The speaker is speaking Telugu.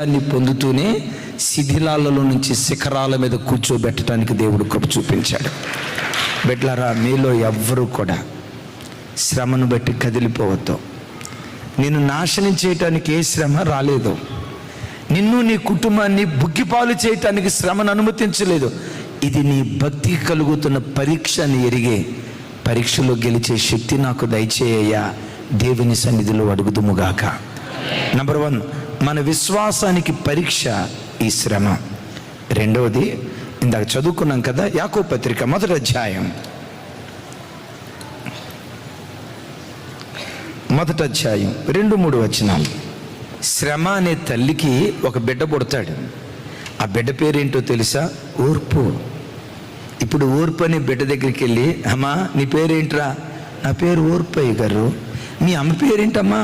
పొందుతూనే శిథిలాలలో నుంచి శిఖరాల మీద కూర్చోబెట్టడానికి దేవుడు కృప చూపించాడు. బిడ్డలారా, మీలో ఎవ్వరూ కూడా శ్రమను బట్టి కదిలిపోవద్దు. నిన్ను నాశనం చేయటానికి ఏ శ్రమ రాలేదు. నిన్ను నీ కుటుంబాన్ని బుగ్గిపాలు చేయటానికి శ్రమను అనుమతించలేదు. ఇది నీ భక్తి కలుగుతున్న పరీక్ష అని ఎరిగే, పరీక్షలో గెలిచే శక్తి నాకు దయచేయ్యా దేవుని సన్నిధిలో అడుగుదుముగాక. నంబర్ 1, మన విశ్వాసానికి పరీక్ష ఈ శ్రమ. రెండవది, ఇందాక చదువుకున్నాం కదా, యాకోబు పత్రిక 1వ అధ్యాయం 2-3 వచనాలు. శ్రమ అనే తల్లికి ఒక బిడ్డ పుడతాడు. ఆ బిడ్డ పేరేంటో తెలుసా? ఓర్పు. ఇప్పుడు ఓర్పు అనే బిడ్డ దగ్గరికి వెళ్ళి, అమ్మా నీ పేరేంట్రా? నా పేరు ఓర్పయ్య గారు. మీ అమ్మ పేరేంటమ్మా?